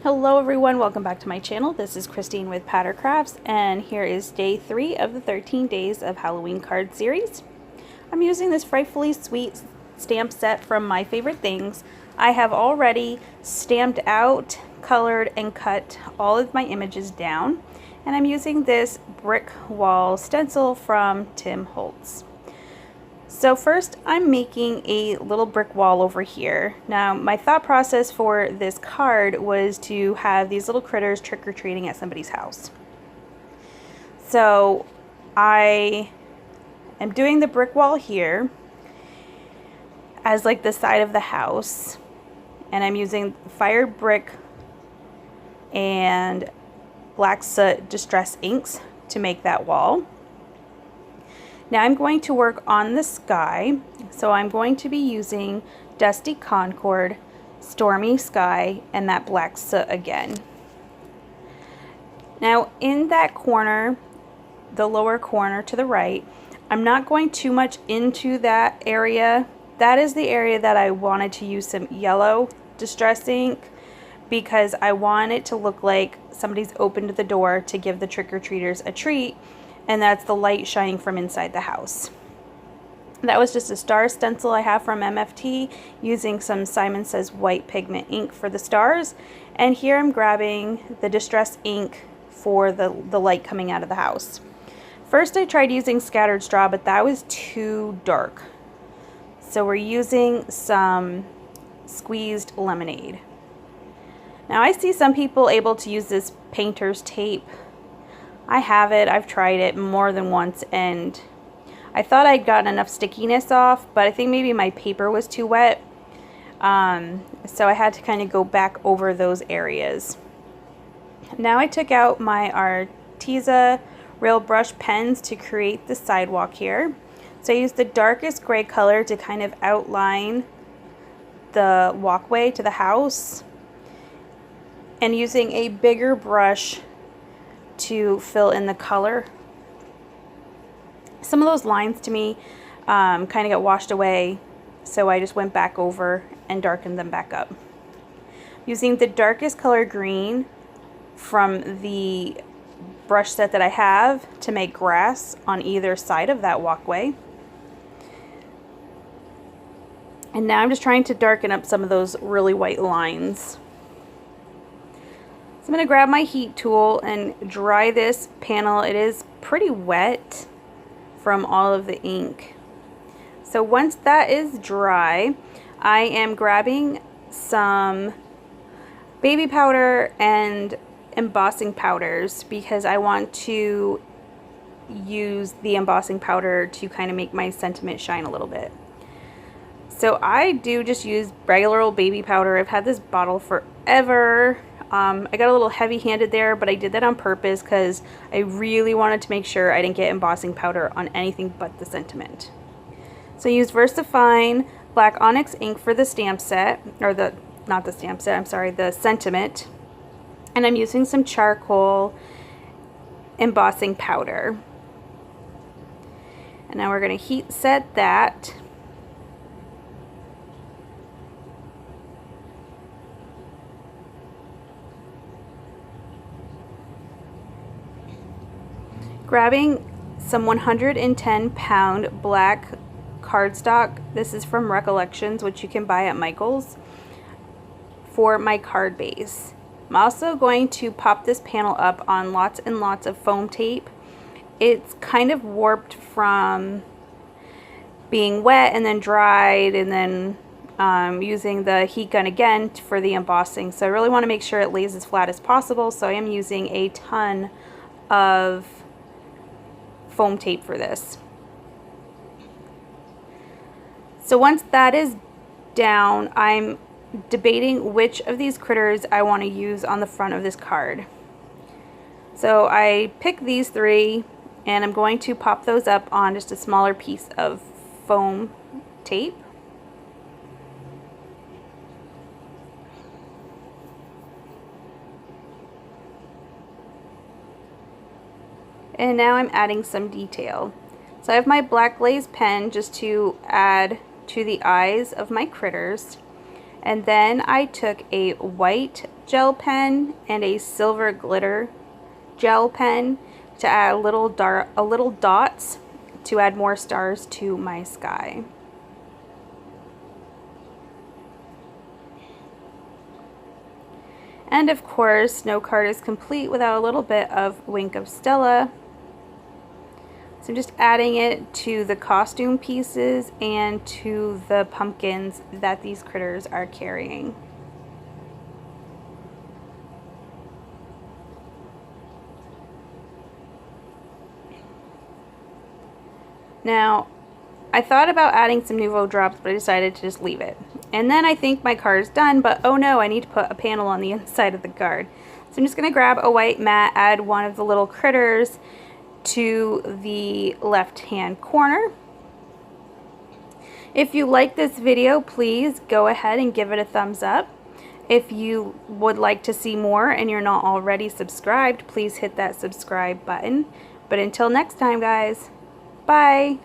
Hello everyone, welcome back to my channel. This is Christine with Patter Crafts, and here is day 3 of the 13 days of Halloween card series. I'm using this Frightfully Sweet stamp set from My Favorite Things. I have already stamped out, colored, and cut all of my images down, and I'm using this brick wall stencil from Tim Holtz. So first I'm making a little brick wall over here. Now my thought process for this card was to have these little critters trick-or-treating at somebody's house. So I am doing the brick wall here as like the side of the house, and I'm using fired brick and black soot distress inks to make that wall. Now I'm going to work on the sky, so I'm going to be using Dusty Concord, Stormy Sky, and that black soot again. Now in that corner, the lower corner to the right, I'm not going too much into that area. That is the area that I wanted to use some yellow distress ink because I want it to look like somebody's opened the door to give the trick-or-treaters a treat, and that's the light shining from inside the house. That was just a star stencil I have from MFT using some Simon Says white pigment ink for the stars, and here I'm grabbing the distress ink for the light coming out of the house. First I tried using scattered straw, but that was too dark. So we're using some squeezed lemonade. Now I see some people able to use this painter's tape. I have it, I've tried it more than once, and I thought I'd gotten enough stickiness off, but I think maybe my paper was too wet. So I had to kind of go back over those areas. Now I took out my Arteza Real Brush Pens to create the sidewalk here. So I used the darkest gray color to kind of outline the walkway to the house, and using a bigger brush to fill in the color. Some of those lines to me kind of got washed away, so I just went back over and darkened them back up. Using the darkest color green from the brush set that I have to make grass on either side of that walkway. And now I'm just trying to darken up some of those really white lines. So I'm going to grab my heat tool and dry this panel. It is pretty wet from all of the ink. So once that is dry, I am grabbing some baby powder and embossing powders because I want to use the embossing powder to kind of make my sentiment shine a little bit. So I do just use regular old baby powder. I've had this bottle forever. I got a little heavy-handed there, but I did that on purpose because I really wanted to make sure I didn't get embossing powder on anything but the sentiment. So I used VersaFine Black Onyx ink for the stamp set, or not the stamp set, I'm sorry, the sentiment. And I'm using some charcoal embossing powder. And now we're going to heat set that. Grabbing some 110-pound black cardstock. This is from Recollections, which you can buy at Michael's, for my card base. I'm also going to pop this panel up on lots and lots of foam tape. It's kind of warped from being wet and then dried, and then using the heat gun again for the embossing. So I really want to make sure it lays as flat as possible, so I am using a ton of foam tape for this. So once that is down, I'm debating which of these critters I want to use on the front of this card. So I picked these 3, and I'm going to pop those up on just a smaller piece of foam tape. And now I'm adding some detail. So I have my black glaze pen just to add to the eyes of my critters. And then I took a white gel pen and a silver glitter gel pen to add a little dots to add more stars to my sky. And of course, no card is complete without a little bit of Wink of Stella. So I'm just adding it to the costume pieces and to the pumpkins that these critters are carrying. Now, I thought about adding some Nouveau drops, but I decided to just leave it. And then I think my card is done, but oh no, I need to put a panel on the inside of the card. So I'm just going to grab a white mat, add one of the little critters to the left-hand corner. If you like this video, please go ahead and give it a thumbs up. If you would like to see more and you're not already subscribed, please hit that subscribe button. But until next time, guys, bye!